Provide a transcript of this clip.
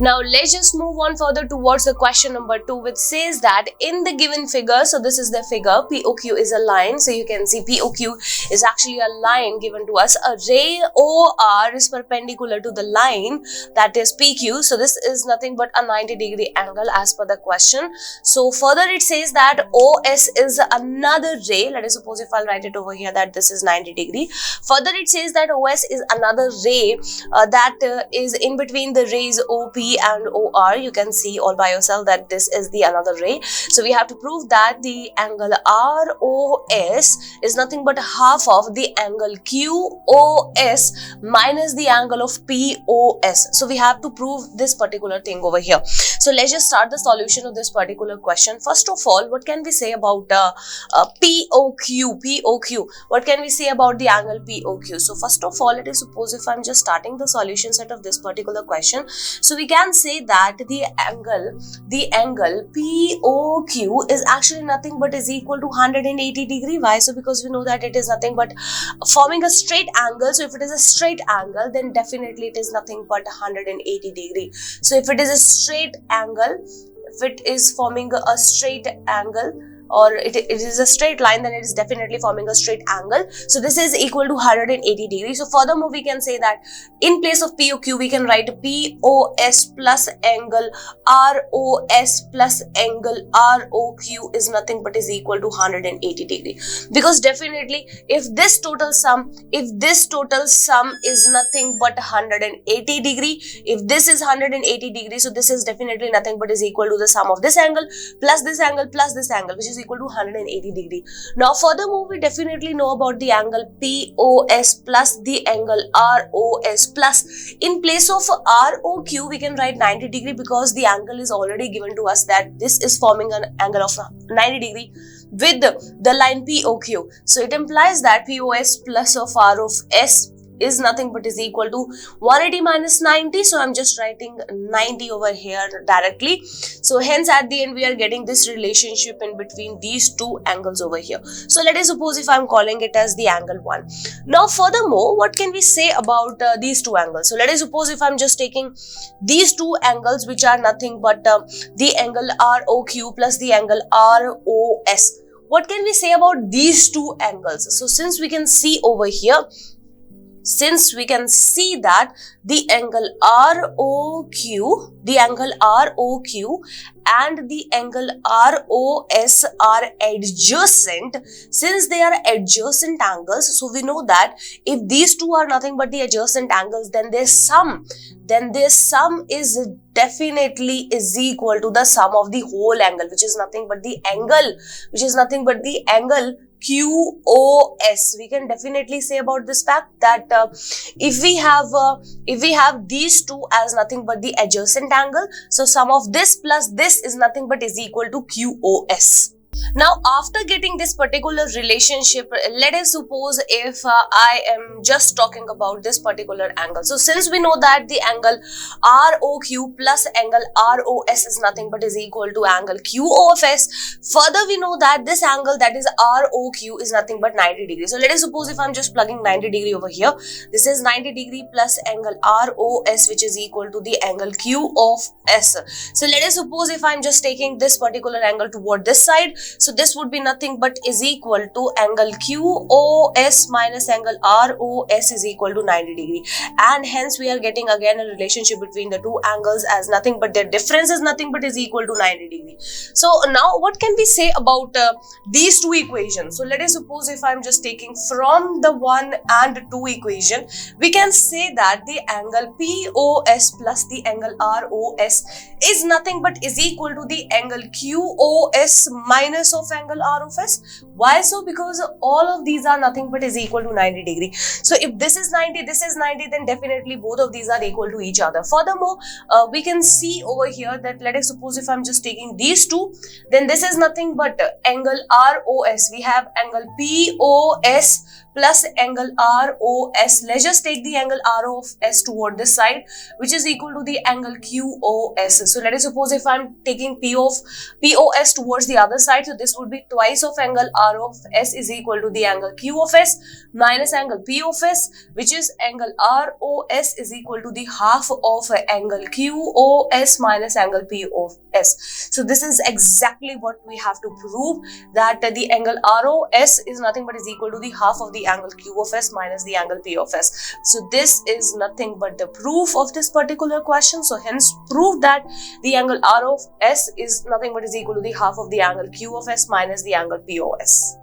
Now let's just move on further towards the question number 2, which says that in the given figure, so this is the figure, POQ is a line, so you can see POQ is actually a line given to us. A ray OR is perpendicular to the line, that is PQ, so this is nothing but a 90-degree angle as per the question. So further it says that OS is another ray. Let us suppose if I'll write it over here that this is 90 degree. Further it says that OS is another ray that is in between the rays OP and OR. You can see all by yourself that this is the another ray. So we have to prove that the angle ROS is nothing but half of the angle QOS minus the angle of POS. So we have to prove this particular thing over here. So let's just start the solution of this particular question. First of all, what can we say about POQ? What can we say about the angle POQ? So first of all, let us suppose if I'm just starting the solution set of this particular question, so we can say that the angle POQ is actually nothing but is equal to 180 degree. Why? So because we know that it is nothing but forming a straight angle. So if it is a straight angle, then definitely it is nothing but 180 degree. So if it is a straight angle, if it is forming a straight angle, or it is a straight line, then it is definitely forming a straight angle. So this is equal to 180 degrees. So furthermore, we can say that in place of POQ, we can write POS plus angle ROS plus angle ROQ is nothing but is equal to 180 degree. Because definitely, if this total sum is nothing but 180 degree, if this is 180 degree, so this is definitely nothing but is equal to the sum of this angle plus this angle plus this angle, which is equal to 180 degree. Now furthermore, we definitely know about the angle POS plus the angle ROS plus. In place of ROQ, we can write 90 degree because the angle is already given to us that this is forming an angle of 90 degree with the line POQ. So it implies that POS plus of ROS is nothing but is equal to 180 minus 90. So I'm just writing 90 over here directly. So hence at the end we are getting this relationship in between these two angles over here. So let us suppose if I'm calling it as the angle 1. Now furthermore, what can we say about these two angles? So let us suppose if I'm just taking these two angles, which are nothing but the angle ROQ plus the angle ROS. What can we say about these two angles? So since we can see over here, since we can see that the angle ROQ and the angle ROS are adjacent, since they are adjacent angles, so we know that if these two are nothing but the adjacent angles, then their sum is definitely is equal to the sum of the whole angle, which is nothing but the angle QOS. We can definitely say about this fact that if we have these two as nothing but the adjacent angle, so sum of this plus this is nothing but is equal to QOS. Now after getting this particular relationship, let us suppose if I am just talking about this particular angle. So since we know that the angle ROQ plus angle ROS is nothing but is equal to angle QOS, further we know that this angle, that is ROQ, is nothing but 90 degrees. So let us suppose if I'm just plugging 90 degree over here, this is 90 degree plus angle ROS, which is equal to the angle QOS. So let us suppose if I'm just taking this particular angle toward this side, so this would be nothing but is equal to angle QOS minus angle ROS is equal to 90 degree. And hence we are getting again a relationship between the two angles as nothing but their difference is nothing but is equal to 90 degree. So now what can we say about these two equations? So let us suppose if I'm just taking from the 1 and 2 equation, we can say that the angle POS plus the angle ROS is nothing but is equal to the angle QOS minus of angle ROS. Why so? Because all of these are nothing but is equal to 90 degree. So if this is 90, this is 90, then definitely both of these are equal to each other. Furthermore, we can see over here that let us suppose if I'm just taking these two, then this is nothing but angle ROS. We have angle POS plus angle ROS. Let's just take the angle ROS toward this side, which is equal to the angle QOS. So let us suppose if I'm taking POS towards the other side, right? So this would be twice of angle R of S is equal to the angle Q of S minus angle P of S, which is angle ROS is equal to the half of angle QOS minus angle POS. So this is exactly what we have to prove, that the angle ROS is nothing but is equal to the half of the angle Q of S minus the angle P of S. So this is nothing but the proof of this particular question. So hence prove that the angle R of S is nothing but is equal to the half of the angle Q of S minus the angle POS.